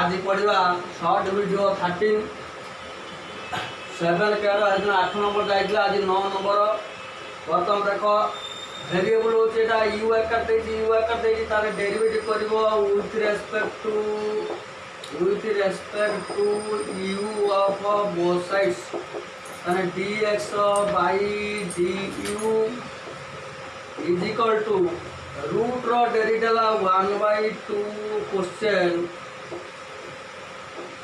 आज पढ़ा shirt video 13 7 के 8 नंबर जाइए आज 9 नंबर बर्तमान देख वेरिएबल होचे एटा u आकार देछि तारे डेरिवेटिव करबो with respect to u of both sides ताने dx by du is equal to root रो डेरिवेटिव 1/2 क्वेश्चन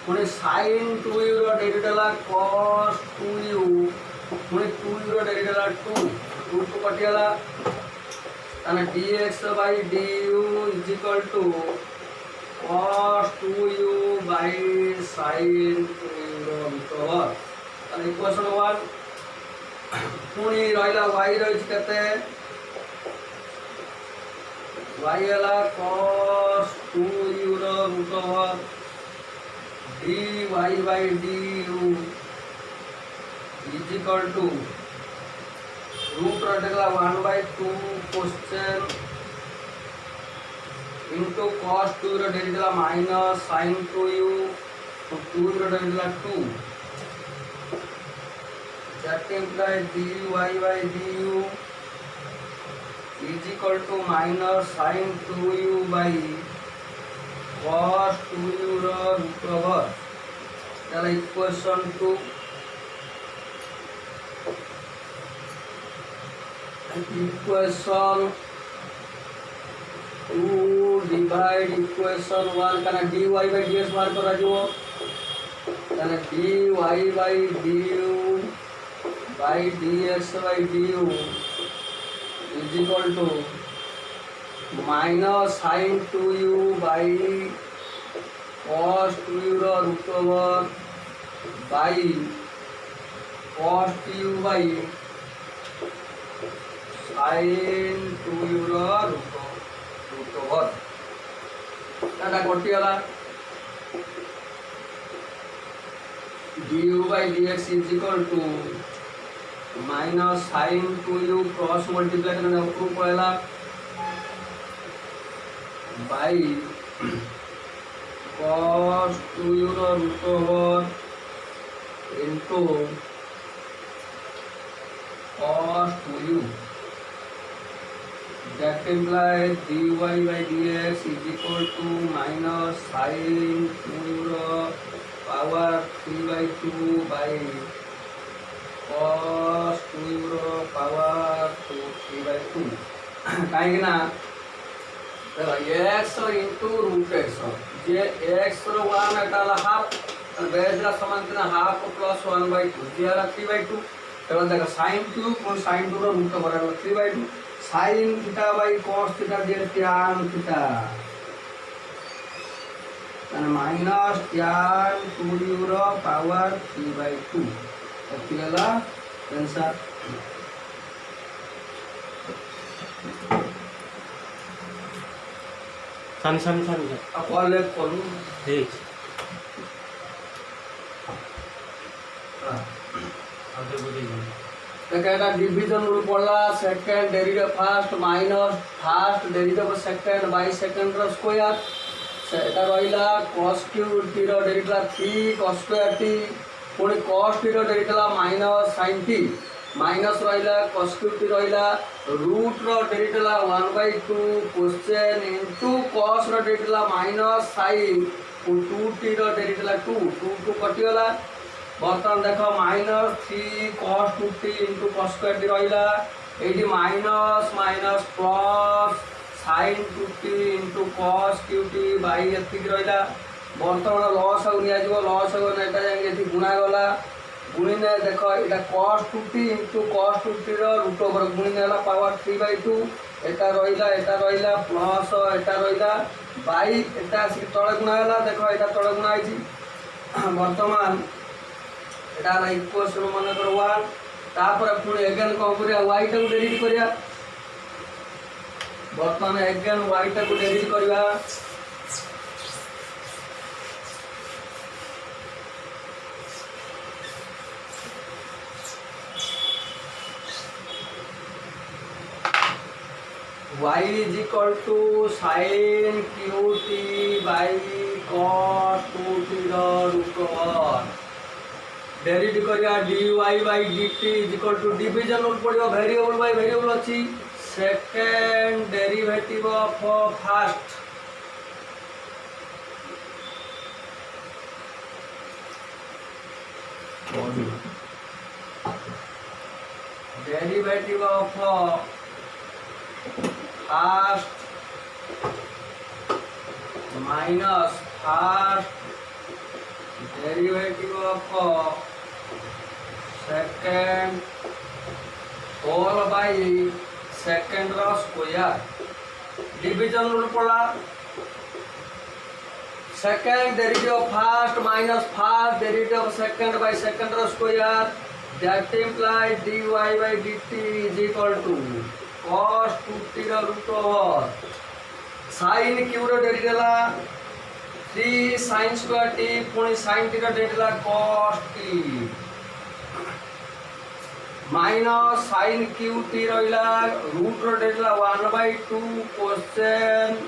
पुणे sin 2u रो डेरिवेटिव cos 2u पुणे 2u रो डेरिवेटिव 2 रूट को कटियाला ताने dx by du is equal to cos 2u by sin 2u रो इंटरवल ताने इक्वेशन 1 पुणी रहिला y रहिछ कते y हला cos 2u रो interval dy by du is equal to root रटेगा 1/2 क्वेश्चन into cos 2 रो डेरिवेटिव माइनस sin 2u तो 2 रो derivative 2 that implies dy by du is equal to minus sin 2u by cos 2u रो root over चला equation 2 equation 2 divide equation 1 कना dy by dx मार करा जो कना dy by du by dx by du is equal to minus sin 2u by cos 2u रो root over by cos 2u by sin 2u रो root over एटा कटियाला du by dx is equal to minus sin 2u cross multiply करने ऊपर पड़ेला by cos 2u रो root over into cos 2u that implies dy by dx is equal to minus sin 2u रो power 3/2 by cos 2u रो power 3/2 कहीं ना x into root x जे x रो 1 एटाला हाफ बेस रा समान किना हाफ प्लस 1/2 जे रा 3/2 तब देखो sin 2 प्लस sin 2 रो root over 3/2 sin theta by cos theta जे tan थीटा तने माइनस tan 2u रो पावर 3/2 एतिला आंसर सान अकले करू ठीक देखा डिविजन रूल पड़ा second derivative first minus first derivative second by second रो स्क्वायर एटा रहिला cos क्यूब t रो डेरिवेटिव 3 cos स्क्वायर t पुणी cos t रो derivative minus sin t minus रहिला cos क्यूब t रहिला रूट रो डेरिवेटिव 1/2 क्वेश्चन इनटू cos रो डेरिवेटिव माइनस sin 2t रो डेरिवेटिव 2 2 कटियोला बर्तमान देख minus 3 cos 2t into cos square t रहिला एडी minus minus plus sin 2t into cos qt by एतिक रहिला बर्तमान लॉस हो निया जो लॉस हो नेटा जांगे एति गुणा गला गुणी ने देख एटा cos 2t into cos 2t रो रूट ओवर गुणी नेला पावर 3/2 एटा रहिला प्लस एटा रहिला बाई एटा से तळे गुणा गला देख एटा तळे गुणा आइची वर्तमान एटा ला इक्वेशन मन कर 1 तापर पुणी अगेन को करिया y टा को डेरिवेट करिया वर्तमान अगेन y टा को डेरिवेट करिया y is equal to sin qt by cos root over derivative करिया dy बाय dt is equal to division rule पड़ियो वेरिएबल बाय वेरिएबल अछि second derivative of first derivative of first minus first derivative of second whole by second रो square division rule पड़ा second derivative of first minus first derivative of second by second रो square that implies dy by dt is equal to cos 2t रो root over sin q रो derivative 3 sin square t पुणी sin t रो derivative cos t minus sin qt रहिला root रो derivative 1/2 cosn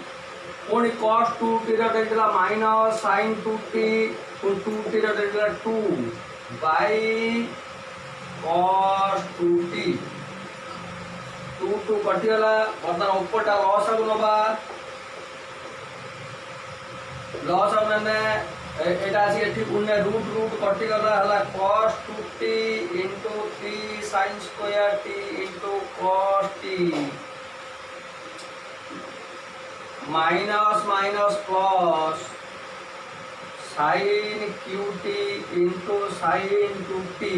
पुणी cos 2t रो derivative minus sin 2t पुणी 2t रो डेरिवेटिव 2 बाय cos 2t 2 कटिगला बर्तमान ऊपरटा लॉस आगु नबा लॉस माने एटा आसी एठी पुण्य रूट रूट कटिगला हला cos 2t into 3 sin square t into cos t minus minus plus sin qt into sin 2t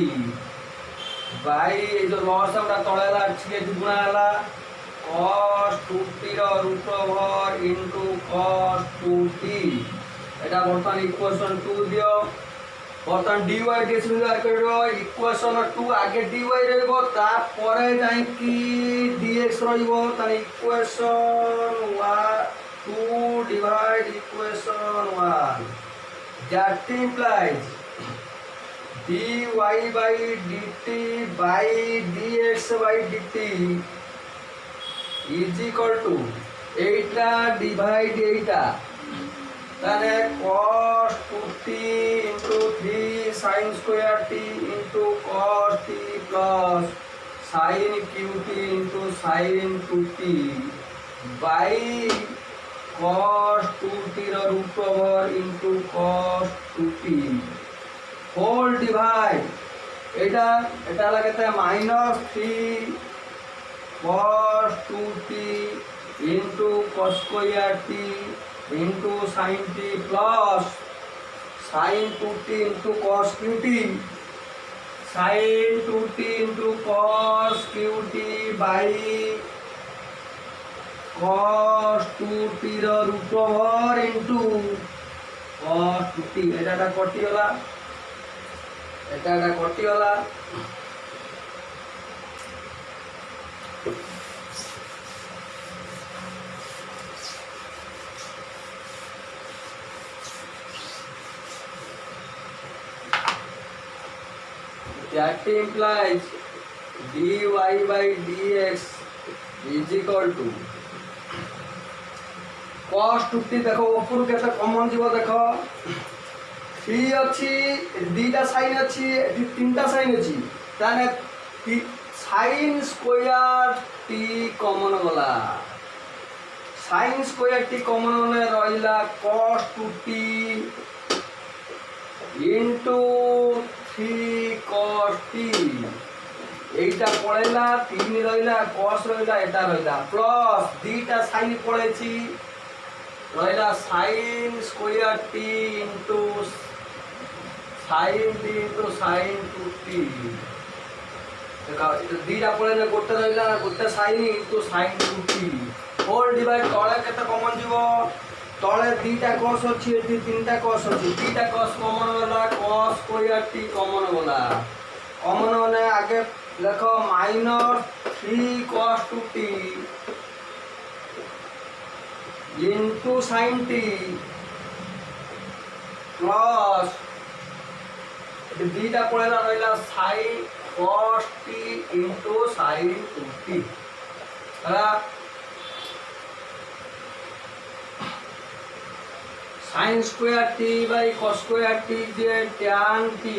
by जो लॉस हमटा तळेला छिके दुगुणा हला cos 2t रो root over into cos 2t एटा बर्तमान इक्वेशन 2 दियो बर्तमान dy dx बार करबो इक्वेशन 2 आगे dy रहबो ता परे जाई कि dx रहइबो त equation 2 divide equation 1 that implies dy by dt by dx by dt is equal to 8 divide 8 ताने cos 2t into 3 sin square t into cos t plus sin qt into sin 2t by cos 2t रो root over into cos 2t whole divide एटा लगता है -3 cos 2t into cos square t into sin t plus sin 2t into cos qt sin 2t into cos qt by cos 2t रो root over into cos 2t Etah कटिगला Etah कटिगला that implies dy by dx is equal to cos 2t देखो ऊपर केते common जीव देखो 3 अछि दीटा sign अछि एठी तीनटा साइन अछि ताने sin स्क्वायर t कॉमन गला sin स्क्वायर t कॉमन ने रहिला cos 2t into 3 cos t एटा पळेला 3 रहिला cos रहिला एटा रहिला प्लस दीटा sin पळेछि रहिला sin square t into sin t into sin 2t देखा दीटा पळेला गोटे रहिला गोटे sin into sin 2t whole divide तळे केते कॉमन जीवो तळे दीटा cos अछि एठी तीनटा cos अछि दीटा cos कॉमन होला cos स्क्वायर t कॉमन होला कॉमन होने आगे देखो -3 cos 2t into sin t plus theta पळेला रहिला sin cos t into sin 2t हला sin square t by cos square t J tan t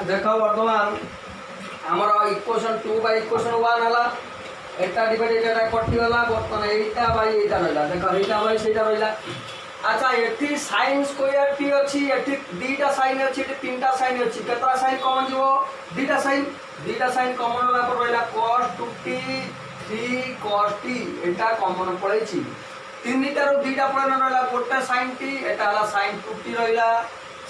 देखो बर्तमान आमर इक्वेशन 2 बाय इक्वेशन 1 हला एटा डिवाइडेड एटा कटि गला बर्तमान एटा बाय एटा रहला देखो एटा बाय सेटा रहला। अच्छा एठी sin स्क्वायर t अछि एठी दीटा sin अछि एठी तीनटा sin अछि केतरा sin कॉमन जीवो दीटा sin कॉमन होला पर रहला cos 2t 3 cos t एटा कॉमन पड़ै छी तीनटा रो दीटा पड़न रहला गोटे sin t एटा हला sin 2t रहला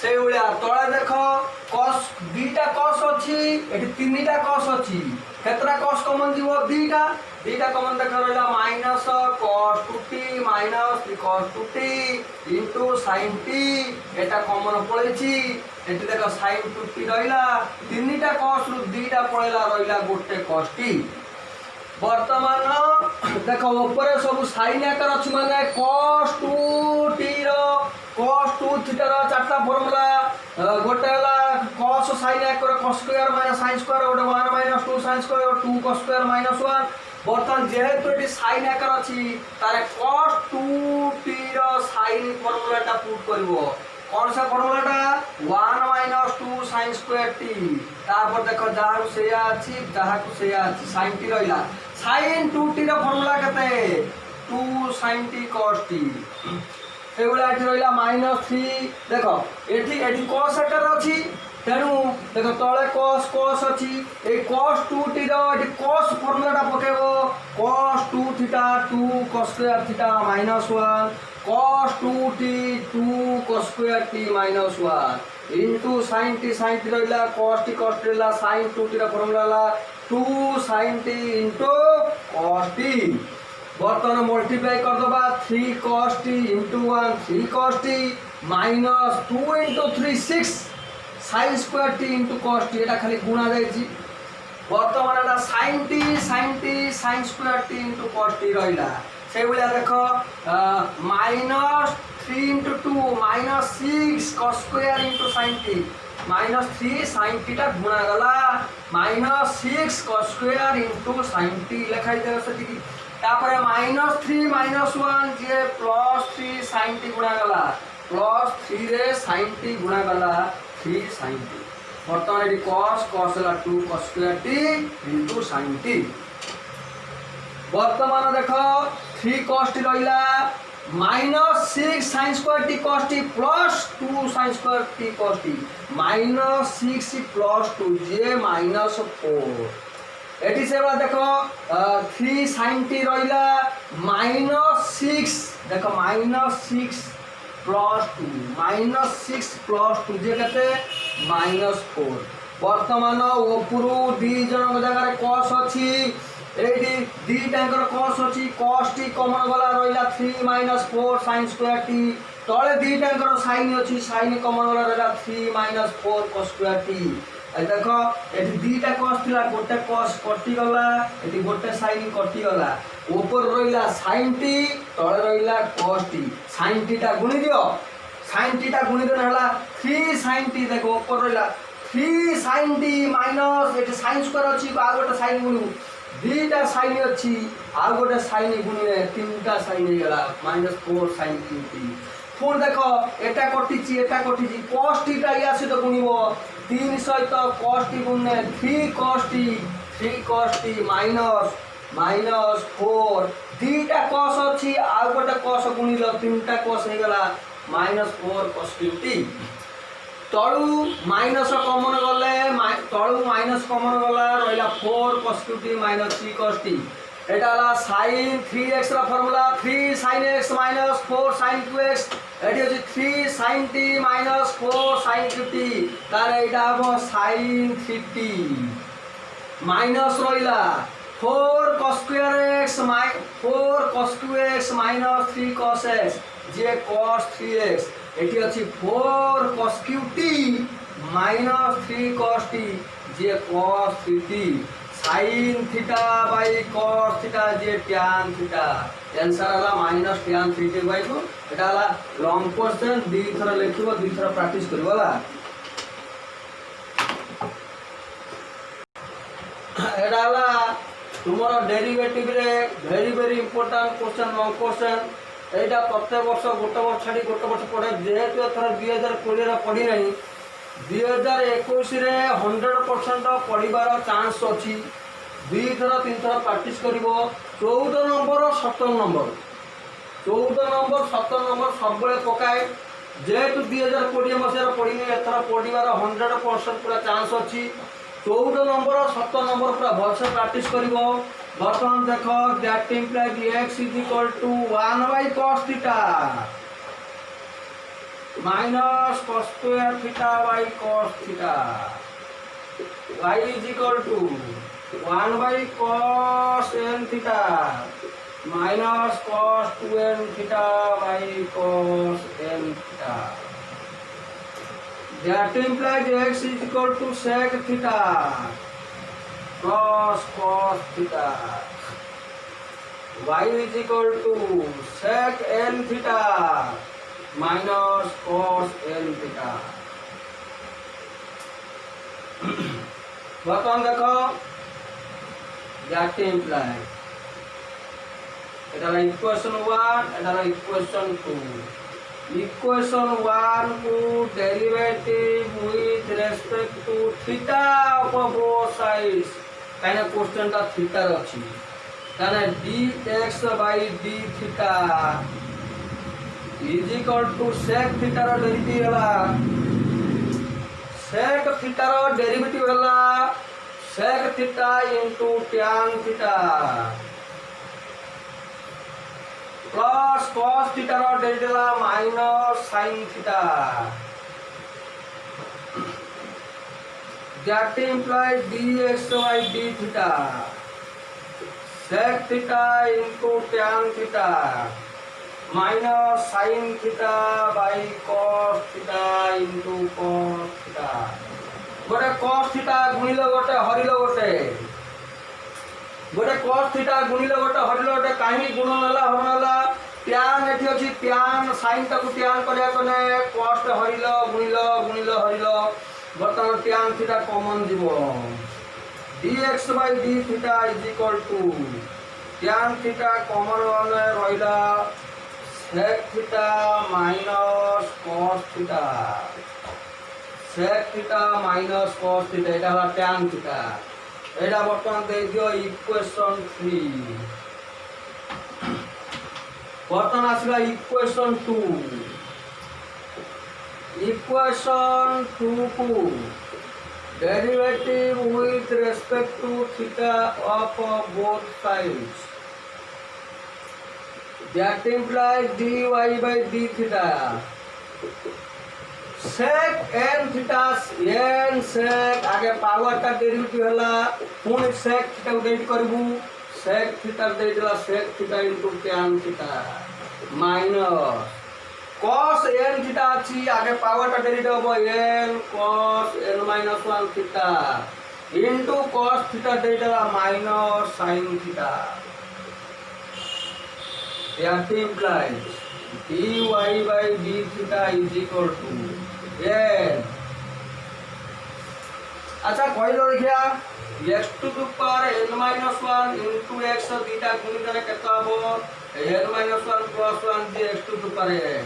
से उलिया तळे देखो cos दीटा cos अछि एठी तीनटा cos अछि केतरा cos कॉमन जीवो दीटा कॉमन देखो रहला minus cos 2t minus 3 cos 2t into sin t एटा कॉमन पड़ै छी एठी देखो sin 2t रहला तीनटा cos रु दीटा पळेला रहला गोटे cos t वर्तमान देखो ऊपर सब sin आकार अछि माने cos 2t रो cos 2 थीटा रो चारटा फार्मूला गोटे हला cos sin आकार cos square minus sin square गोटे 1 minus 2 sin square 2 cos square minus 1 वर्तमान जेहेतु एटी sin आकार अछि तारे cos 2t रो sin फार्मूला टा पुट करबो कौन सा फार्मूला टा 1 माइनस 2 sin स्क्वायर t तापर देखो जाहु सेया अछि जाहाकु सेया अछि sin t रहला sin 2t रो फार्मूला कते 2 sin t cos t एगुला एठी रहला -3 देखो एठी cos आकार अछि तेनु देखो तळे cos अछि ए cos 2t रो एठी cos फार्मूला टा पकेबो cos 2 theta 2 cos square theta -1 cos 2t 2 cos square t -1 into sin t रहला cos t रहला sin 2t रो फार्मूला हला 2 sin t into cos t बर्तमान मल्टीप्लाई कर दबा 3 cos t into 1 3 cos t minus 2 into 3 6 sin square t into cos t एटा खाली गुणा जाय छी बर्तमान एटा sin sin square t into cos t रहला से बोलिया देखो minus 3 into 2 minus 6 cos square into sin t minus 3 sin t टा गुणा गला minus 6 cos square into sin t लिखाई देबे से तापर -3 -1 जे +3 sin t गुणा गला +3 रे sin t गुणा गला 3 sin t बर्तमान एडी cos ला 2 cos square t into sin t वर्तमान देखो 3 cos t रहला -6 sin square t cos t plus 2 sin square t cos t -6 plus 2 जे -4 एटी से बा देखो 3 sin t रहला -6 देखो -6 प्लस 2 -6 प्लस 2 जे कते -4 वर्तमान ओपुरु दी जन जगह cos अछि एटी दी टंकर cos अछि cos t कॉमन वाला रहला 3 4 sin स्क्वायर t तळे दी टंकर sin अछि sin कॉमन वाला रहला 3 4 cos स्क्वायर t देखो एटी दीटा cos थिला गोटे cos कटि गला एटी गोटे sin कटि गला ऊपर रहला sin t तळे रहला cos t sin t टा गुणी दियो sin t टा गुणी देन हला 3 sin t देखो ऊपर रहला 3 sin t minus eighty sin square अछि आ गोटे sin गुणी दीटा sin अछि आ गोटे sin गुणी तीनटा sin गला -4 sin t पुन देखो एटा कटिछि cos t टा या से तो गुणिबो 3 सहित cos t गुणे 3 cos t माइनस 4 दीटा cos अछि आ गोटे cos गुणिलो तीनटा cos हे गला -4 cos t तळु माइनस कॉमन गले तळु माइनस कॉमन गला रहला 4 cos t -3 cos t एटा ला sin 3x रा formula 3 sin x 4 sin 2x eighty अछि 3 sin t 4 sin 2t तारे एटा हो sin 3t माइनस रहिला 4 cos square x 4 cos 2x -3 cos x जे cos 3x eighty अछि 4 cos qt -3 cos t J cos 3t sin theta by cos theta जे tan theta answer हला -tan 3t bye को एटा हला long question दी थरा लेखिबो दी थरा practice करबोला एटा हला तुमर derivative रे very very important question long question एटा प्रत्येक वर्ष गोटे वर्ष छाड़ी गोटे वर्ष पढ़े जेहेतु एथर 2020 पढ़ी नहीं 2021 रे 100% पढ़ार चांस अच्छी 2 थर 3 थर प्रैक्टिस कर 14 नंबर 17 नंबर 14 नंबर 17 नंबर सब पकाए जेहेतु 2020 मसीह पढ़ी एथर पढ़ार 100% पूरा चांस अच्छी 14 नंबर 17 नंबर पूरा भलसे प्रैक्टिस कर बर्तमान देख that implies x is equal to 1 by cos theta minus cos square theta by cos theta y is equal to 1 by cos n theta minus cos 2n theta by cos n theta that implies x is equal to sec theta cos theta y is equal to sec n theta minus cos n theta बर्तमान देखो that implies এটা equation 1 এটা equation 2 equation 1 को derivative with respect to theta of both sides काना question का theta अछि काना dx by d theta is equal to sec theta रो डेरिवेटिव हला sec थीटा रो डेरिवेटिव हला sec theta into tan theta plus cos theta रो derivative minus sin theta that implies dx by d theta sec theta into tan theta minus sin theta by cos theta into cos theta गोटे cos theta गुणिले गोटे हरिलो गोटे गोटे cos theta गुणिले गोटे हरिलो गोटे काहे गुण नला हर नला tan एठी अछि tan sin ताकु tan करिया कने cos हरिलो गुणिलो गुणिलो हरिलो बर्तमान tan थीटा कॉमन दिबो dx by d theta is equal to tan theta common वाले रहिला sec theta minus cos theta sec theta minus cos theta एटा हला tan थीटा एटा बर्तमान दे दियो इक्वेशन 3 बर्तमान आसला इक्वेशन 2 इक्वेशन 2 को derivative with respect to theta of both sides that implies dy by d theta sec n theta n sec आगे power का derivative हला पुणी sec थीटा को डेरिवेट करबू sec थीटा देला sec theta into tan theta minus cos n theta अछि आगे power का डेरिवेटिव हो n cos n minus 1 theta into cos theta देला minus sin theta that implies dy by d theta is equal to n अच्छा कहलो देखिया x to the power n minus 1 into x theta गुणित करे केता हो n minus 1 plus 1 जे x to the power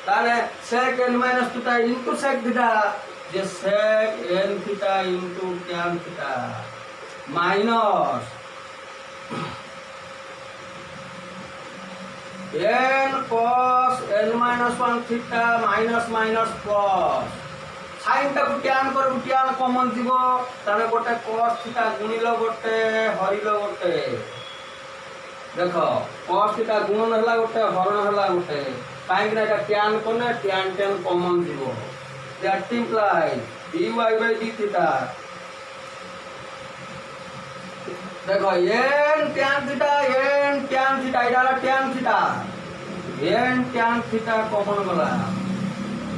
ताले sec n minus theta into sec theta जे sec n theta into tan theta minus n cos n minus 1 theta minus minus cos sin टा tan कर tan common दिबो ताने गोटे cos theta गुणिलो गोटे हरिलो गोटे देखो cos थीटा गुणन हला गोटे हरण हला गोटे काहे कि एटा tan कोने tan कॉमन दिबो that implies dy by d theta देखो n tan थीटा इडाला tan theta n tan theta common गला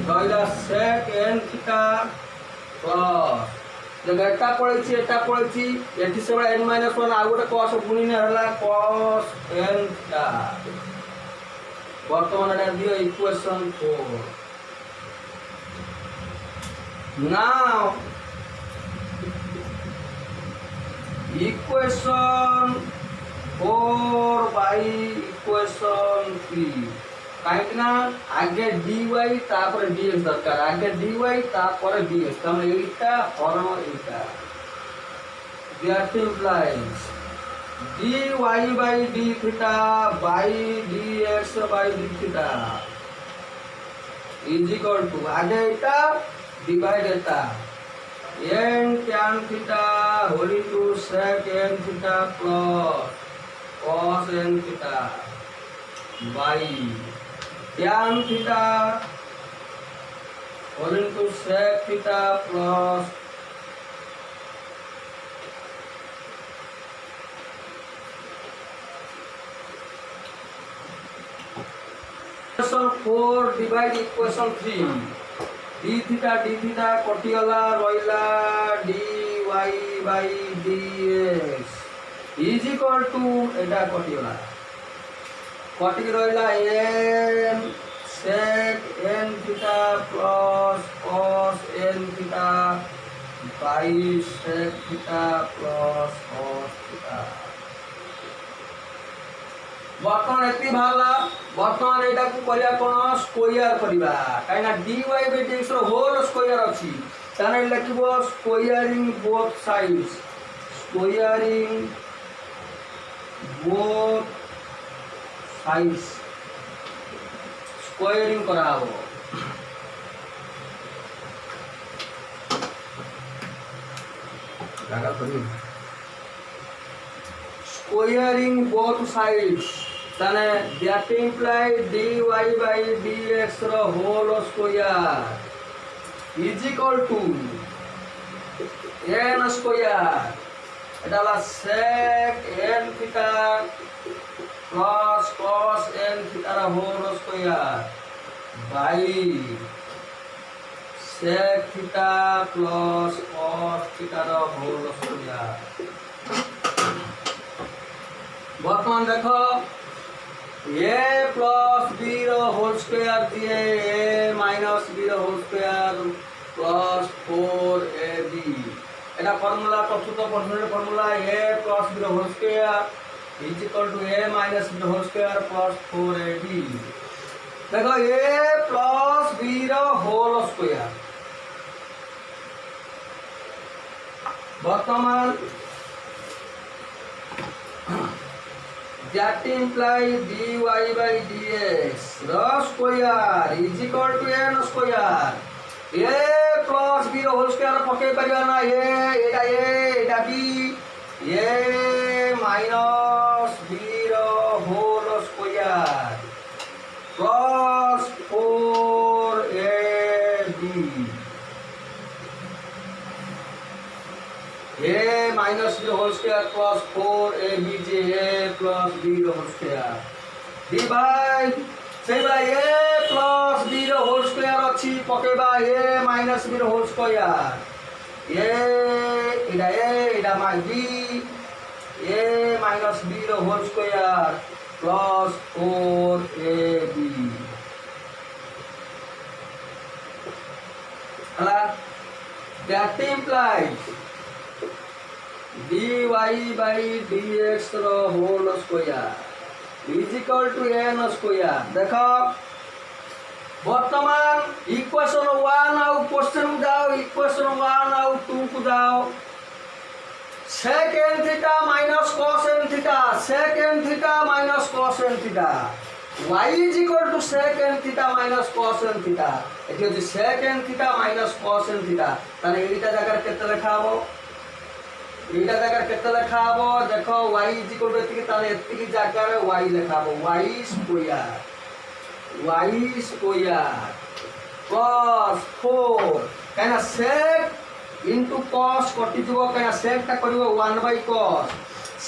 गइला sec n थीटा प्लस जब एटा पळछि एठी से n - 1 आ गोटे cos गुणी ने हला cos n थीटा वर्तमान एटा दियो equation 4 now equation 4 by equation 3 कहीं ना आगे dy तापर dx दरकार आगे dy तापर dx तम एटा हरण एटा that implies dy by d theta by dx by d theta is equal to आगे एटा divide Etah n tan theta whole into sec n theta plus cos n theta by tan theta whole into sec theta plus equation 4 divide equation 3 d theta कटिगला रहिला dy by dx is equal to एटा कटिगला कटिक रहिला n sec n theta plus cos n theta by sec theta plus cos theta बर्तमान एति भाला बर्तमान एटा को करिया कोन square करिबा काइना dy by dx रो होल स्क्वायर अछि ताने लिखबो squaring both sides squaring both sides squaring कराओ लगा करी स्क्वायरिंग बोथ साइड्स ताने that implies dy by dx रो whole square is equal to n square एटाला sec n theta plus cos n theta रो whole square by sec theta plus cos theta रो whole square बर्तमान देखो a plus b रो whole square दिए a minus b रो whole square plus 4ab एटा formula प्रस्तुत percent formula a plus b रो whole square is equal to a minus b रो होल स्क्वायर प्लस 4ab देखो a प्लस b रो whole square वर्तमान that implies dy by dx the square is equal to n square a plus b रो whole square पके परिया ना एटा b a minus b रो whole square plus 4ab a minus b whole square plus 4ab a plus b whole square divide से बा a plus b whole square अछि पकेबा a minus b whole square Etah my b a minus b whole square plus 4ab हला that implies dy by dx रो whole square is equal to n square देखो वर्तमान equation 1 आउ question जाओ equation 1 आउ 2 को जाओ sec n theta minus cos n theta sec n theta minus cos n theta y is equal to sec n theta minus cos n theta एठी होची sec n theta minus cos n theta ताने एटा जगह केते लिखा हो एटा जगह केते लिखा हो देखो y is equal to एतिकी ताने एतिकी जगह रे y लिखा हो y स्क्वायर plus 4 काना sec into cos कटि जबो काना sec ता करिवो 1 by cos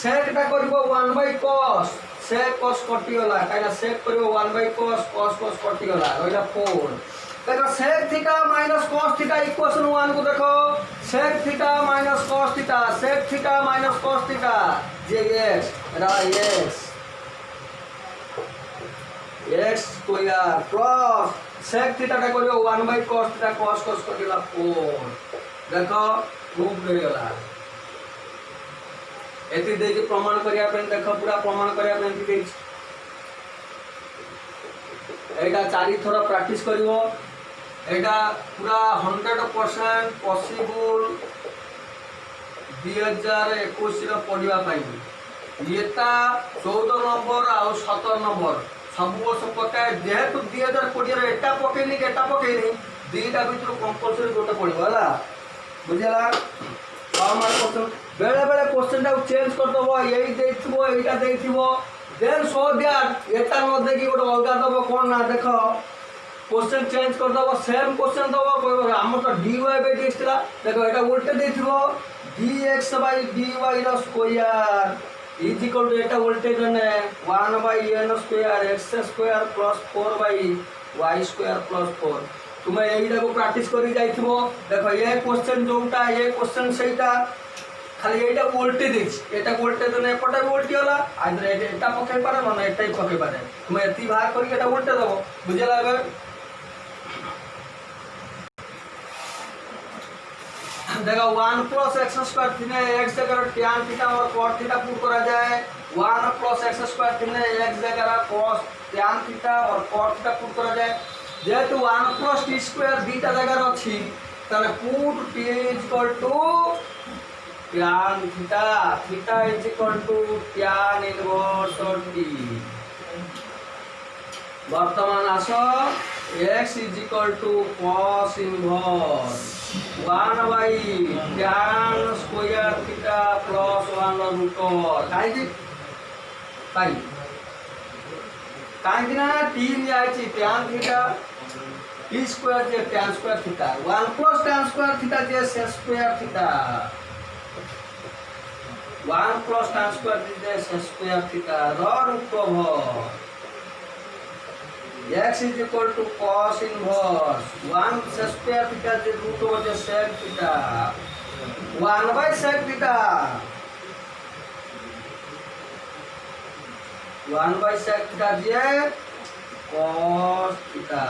sec ता करिवो 1 by cos sec cos कटि होला काना sec करिवो 1 by cos cos कटि होला रहिला 4 देखो sec theta minus cos theta equation 1 को देखो sec theta minus cos theta sec theta minus cos theta jx x square plus sec theta का करियो 1 by cos थीटा cos कटिला 4 देखो प्रूफ हो गला एति दे के प्रमाण करिया पे देखो पूरा प्रमाण करिया पे एति दे एटा चारि थोर प्रैक्टिस करिवो एटा पूरा 100% पॉसिबल 2021 रो पढ़िया पाई एटा 14 नंबर आ 17 नंबर सब वर्ष पकाए जेहेतु 2020 रो एटा पकेनी एटा पकेनी दीटा भीतर कंपलसरी गोटे पड़ो है बुझेगा क्वेश्चन बेले बेले क्वेश्चन टाक चेंज करदेव यहीटा देन सो दैट एटा न देखी गोटे अलग दब कौन ना देख क्वेश्चन चेंज करदेव सेम क्वेश्चन दब कह आम तो dy बाई dx था देख यहाँ उल्टे देथिबो dx बाई dy रो स्क्वायर इज इक्वल टू एटा उल्टे जने 1 by n square x square plus 4 by y square plus 4 तुम्हें यहीटा को प्रैक्टिस करी जाइथिबो देखो ये क्वेश्चन जोटा ये क्वेश्चन सेटा खाली एटा उल्टे देछि एटा उल्टे तो ने पटा उल्टी होला आइदर एटा पके पारे न एटा ही पके पारे तुम्हें एति बाहर करी एटा उल्टे दबो बुझला बे देखो 1 प्लस x स्क्वायर थिने x जगह tan थीटा और cos थीटा पुट करा जाए 1 प्लस x स्क्वायर थिने x जगह cos tan थीटा और cos थीटा पुट करा जाए जेहेतु 1 प्लस टी स्क्वायर दीटा जगह अच्छी ताले put t is equal to tan theta theta is equal to tan inverse t वर्तमान आसो x is equal to cos inverse 1 by tan square theta plus 1 root over काई काई ना 3 जायछि tan थीटा t स्क्वायर जे tan square theta 1 plus tan square theta जे sec square theta 1 plus tan square जे sec स्क्वायर थीटा रो root over x is equal to cos inverse 1 sec square theta जे रूट ओवर जे sec theta 1 by sec theta 1 by sec theta जे cos theta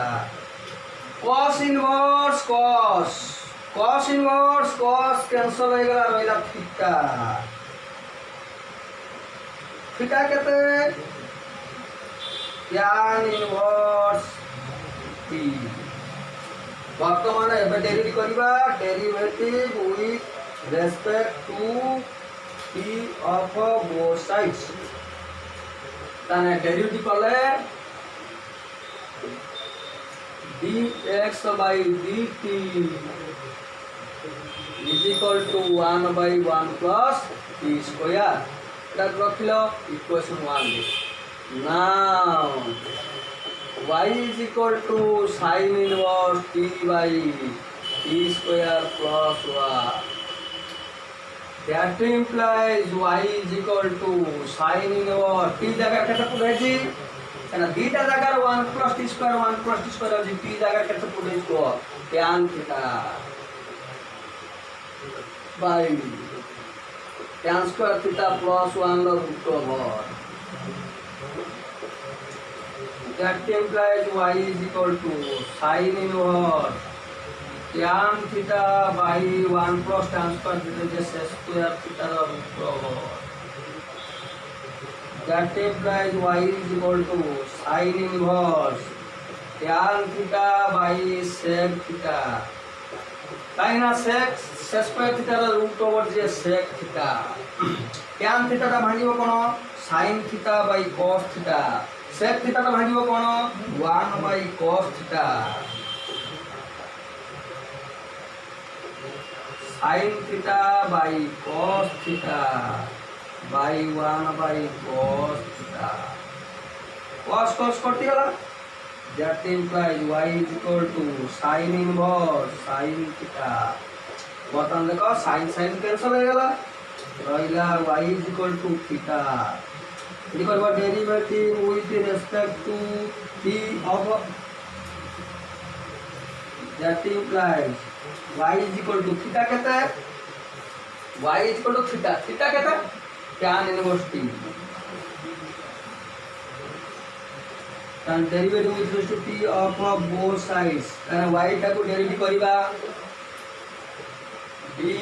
cos inverse cos cancel हो गला रहिला theta theta केते tan inverse t वर्तमान एबे derivative करिबा derivative with respect to t of both sides ताने डेरिवेटिव कले dx by dt is equal to 1 by 1 plus t square that रखिलो equation 1 now y is equal to sin inverse t by t square plus 1 that implies y is equal to sin inverse t जगह कैसे पुरेजी है दीटा जगह 1 plus t square जी t जगह कैसे पुरे इसको tan theta by tan square theta plus 1 root over that implies y is equal to sin inverse tan theta by 1 plus tan square theta J sec square theta root over that implies y is equal to sin inverse tan theta by sec theta काई ना sec square theta root over जे sec theta tan theta ता भांगिबो कोन sin theta by cos theta sec theta ता भांगिबो कोन 1 by cos theta sin theta by cos theta by 1 by cos theta cos कटि गला that implies y is equal to sin inverse sin theta बर्तमान देखो sin cancel हो गला रहिला y is equal to theta ये करबा derivative with respect to t of that implies y is equal to theta कहता है y is equal to theta कहता है tan inverse t tan derivative with respect to t of both sides कारण y टा को derivative करिबा d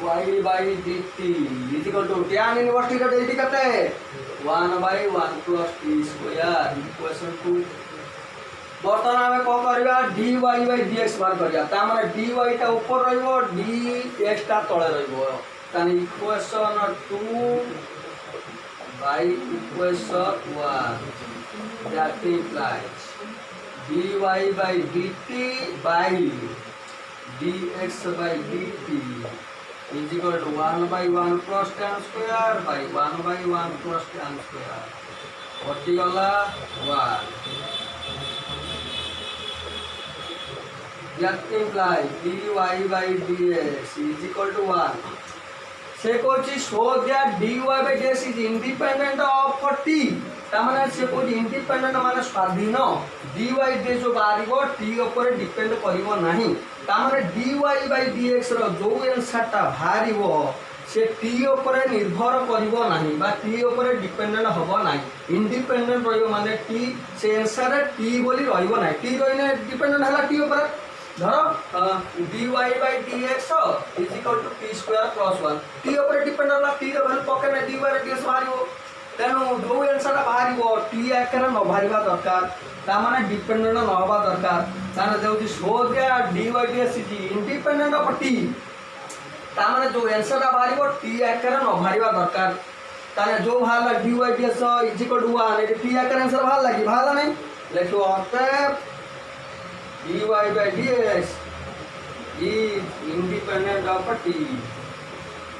y by d t equal to tan inverse t का derivative करते हैं 1/1 प्लस टी स्क्वायर इक्वेशन 2। बर्तमान आम कौन करवा dy बाई dx बाहर करवा ता माने dy टा ऊपर रहिबो dx टा तळे रहिबो तानी equation 2 by equation 1 that implies dy by dt by dx by dt is equal to 1/1 plus tan square by 1/1 plus tan square कटी गला 1 that implies dy by dx is equal to 1 से Kochi show that dy by dx is independent of t तामाने से Kochi independent माने स्वाधीन dy dx जो बारिबो t ऊपर depend करिवो नाही तामाने dy by dx रो जो आंसर ता बारिबो से t ऊपर निर्भर करिवो नाही बा t ऊपर डिपेंडेंट हबो नाही इंडिपेंडेंट रहिबो माने t से आंसर t बोली रहिबो नाही t रहिने डिपेंडेंट हला t ऊपर धरो dy by dx is equal to t square plus 1 t ऊपर डिपेंड हला t रो वैल्यू पके में dy by dx बारिबो तेणु जो आंसर बाहर टी आकार न बाहर दरकार ताने डिपेंडेंट न हवा दरकार ताने जो शो दिया d y d s independent of t ताने जो आंसर बाहर टी आकार न बाहर दरकार ताने जो बाहर d y d s is equal to 1 t आकार आंसर बाहर लगी बाहर नहीं लेखो अतः d y by d s is independent of t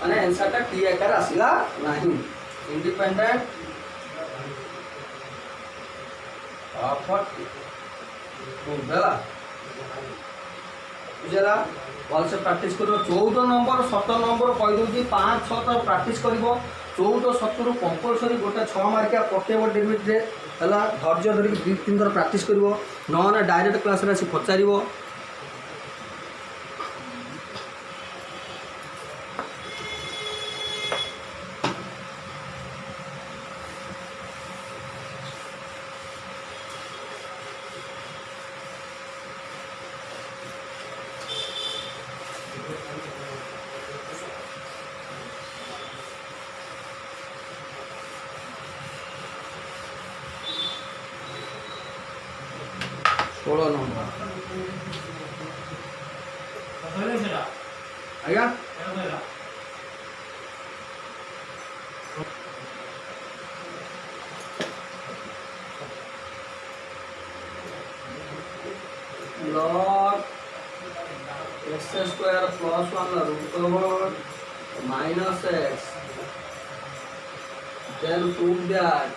माने आंसर टा टी आकार आसिला नहीं इंडिपेंडेंट ऑफ बुझला बुझला भल से प्रैक्टिस करो 14 नंबर 17 नंबर कहि दउची 5 6 तो प्रैक्टिस करिवो 14 17 कंपलसरी गोटे 6 मार्किया पकेबो डेबिट रे हला धैर्य धरि 2-3 थर प्रैक्टिस करिवो न डायरेक्ट क्लास रे आसी पचारिवो 16 नंबर आया log x square plus 1 root over minus x then prove that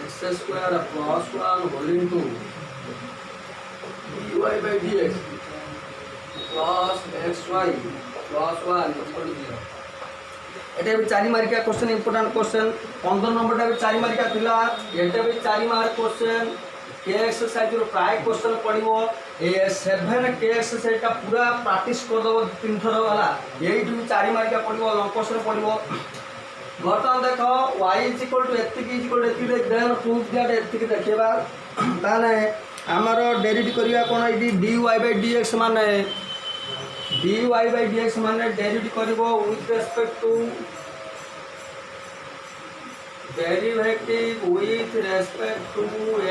x square plus 1 whole into dy by dx plus xy plus 1 equal to 0 এটা भी 4 मार्क का क्वेश्चन इंपोर्टेंट क्वेश्चन 15 नंबर टा भी 4 mark का थिला एटा भी 4 mark question के exercise रो प्राय क्वेश्चन पड़िबो ए 7 के एक्सरसाइज का पूरा प्रैक्टिस कर दबो 3 थर वाला एई भी 4 मार्क का पड़िबो लॉन्ग क्वेश्चन पड़िबो बर्तमान देखो y इज इक्वल टू एति देन प्रूफ दैट एति देखिबा ताने हमर डेरिवेटिव करिया कोन इडी dy by dx माने dy by dx माने डेरिवेटिव करिवो with respect to derivative with respect to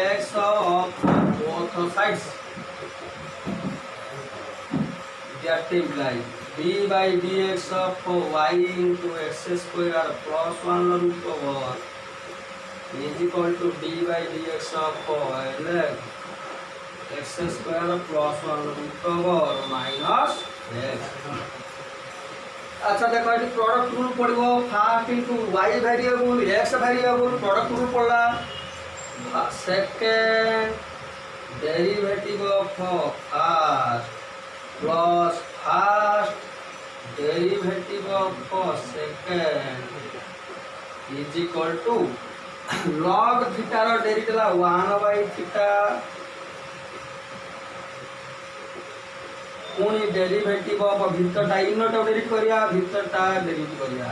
x of both sides that implies d by dx of y into x square plus 1 root over is equal to d by dx of x square plus 1 root over minus x। अच्छा देखो ये product rule पड़ो first into y variable x variable product rule पड़ला second derivative of first plus first derivative of second is equal to log theta रो derivative 1 by theta पुणी derivative of भीतर टा inner टा डेरिवेटिव करिया भीतर टा डेरिवेटिव करिया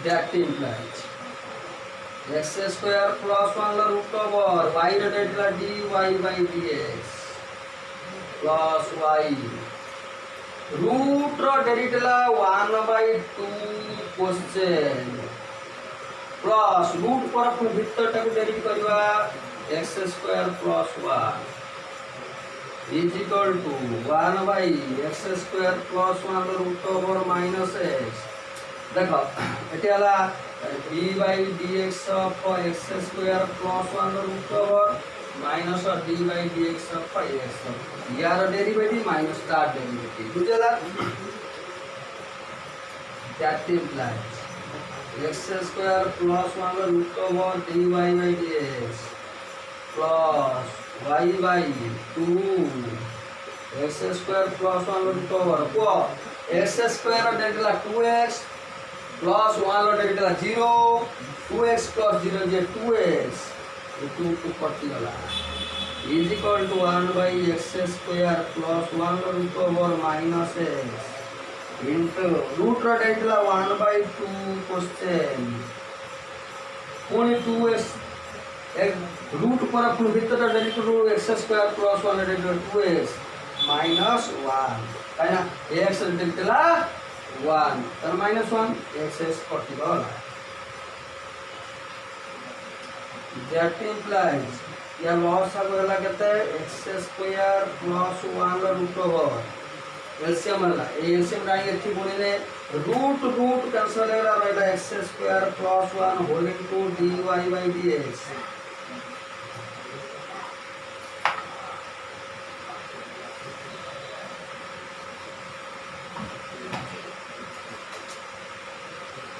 that implies x square plus 1 root over y रो derivative dy by dx plus y root रो डेरिवेटिव 1/2 क्वेश्चन प्लस रूट पर पुनी भीतर टाको डेरिवेट करबा x square plus 1 is equal to 1/x square plus 1 root over minus x देखो एटी हला dy by dx of x square plus 1 root over minus dy by dx of x यार derivative minus का derivative बुझला that implies x square plus 1 root over dy by dx plus y by 2 x square plus 1 root over को x square derivative 2x plus 1 रो derivative 0 2x plus 0 जे 2x 2 2 कटि गला is equal to 1/x square plus 1 root over minus x into root रो derivative 1/2 question पुनी 2x एक रूट पर पुनी भीतर derivative x square plus 1 derivative 2x minus 1 काना x डेरिवेटिव 1 तर माइनस 1 एक्स कटि गला दैट इम्प्लाइज या लॉस आ गला केते x square plus 1 root over LCM हला एलसीएम राई एथि बोलिले रूट रूट कैंसिल होला रहला x square plus 1 whole into dy by dx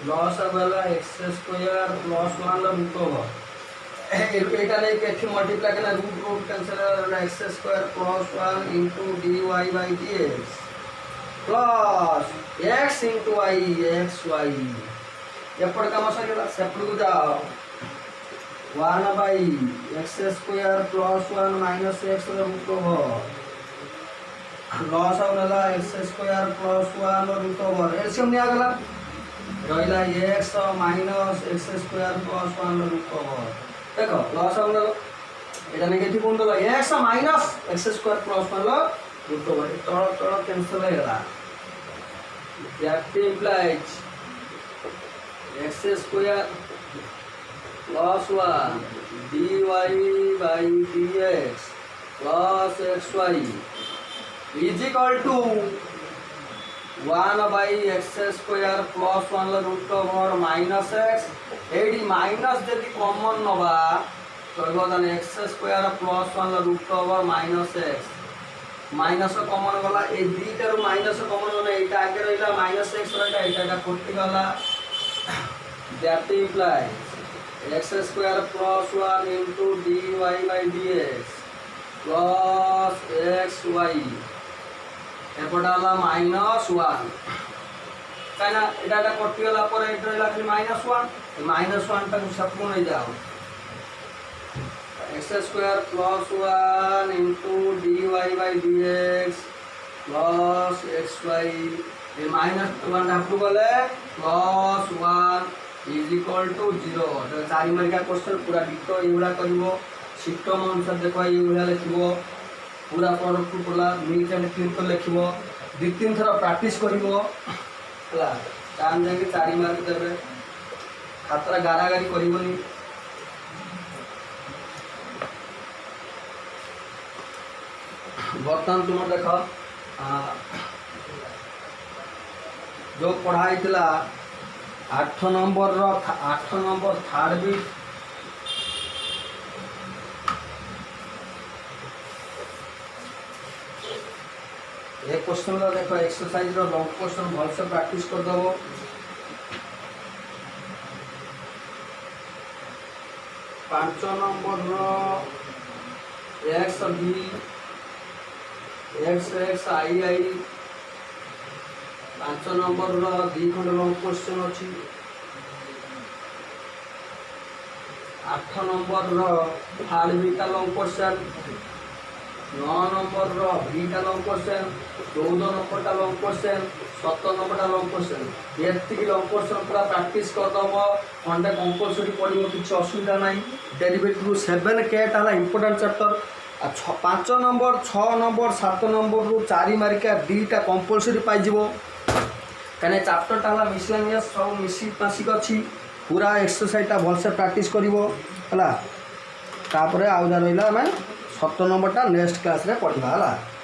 loss वाला x square plus 1 root over एटा नहीं के मल्टीप्लाई करना रूट रूट कैंसिल होला x square plus 1 into dy by dx plus x into y xy एपड़ काम सकेला सेपड़ को जाओ 1/x square plus 1 minus x root over लॉस वाला x square plus 1 root over LCM नहीं आगला रहिला x minus x square plus 1 root over देखो लॉस हमलो एटा नेगेटिव कोन दला x minus x square plus 1 root over तळ तळ कैंसिल होला that implies x square plus 1 dy by dx plus xy is equal to 1/x square plus 1 root over minus x एडी माइनस जदि कॉमन नबा कहबो तन x square plus 1 root over minus x minus common गला ए दीटा rho minus common गला एटा आगे रहिला माइनस x रहिला एटा का कटि गला that implies x square plus 1 into dy by dx plus xy एपडाला माइनस 1 काना एटा कटि गला पर एटा रहिला खाली माइनस 1 तक सब नहीं जाओ x square plus 1 into dy by dx plus xy ये माइनस 1 हाफ गले प्लस 1 इज इक्वल टू 0 तो चारि मार्क का क्वेश्चन पूरा डिटो एउडा करबो सिस्टम अनुसार देखो एउडा लिखबो पूरा प्रोडक्ट पडला नीट एंड क्लीन कर लिखबो दि तीन थरा प्रैक्टिस करबो हला कान जाके 4 मार्क देबे खातरा गारागारी करबोनी बर्तन तुम देख जो पढ़ाई थिला 8 नंबर थर्ड बीट एक क्वेश्चन ला देखो एक्सरसाइज रो लॉन्ग क्वेश्चन भल से प्रैक्टिस कर दबो 5 नंबर रो x b x i 5 number रो 2 खंड लॉन्ग क्वेश्चन अछि 8 नंबर रो थर्ड बीटा लॉन्ग क्वेश्चन 9 नंबर रीटा long question 14 number long question 17 number long question ये लंग क्वेश्चन पूरा प्रैक्टिस करदब खंडे कंपलसरी पड़ो किसी असुविधा ना डेरिवेटिव 7 केटा है important chapter 5 number 6 number 7 number रु 4 मारिका 2टा कंपलसरी पाइज कहीं चैप्टरटा है मिसलेनियस सब मिसिक अच्छी पूरा एक्सरसाइजटा भलसे प्रैक्टिस कर आउ रहा आम 17 नंबरटा नेक्स्ट क्लास रे पढ़ा है।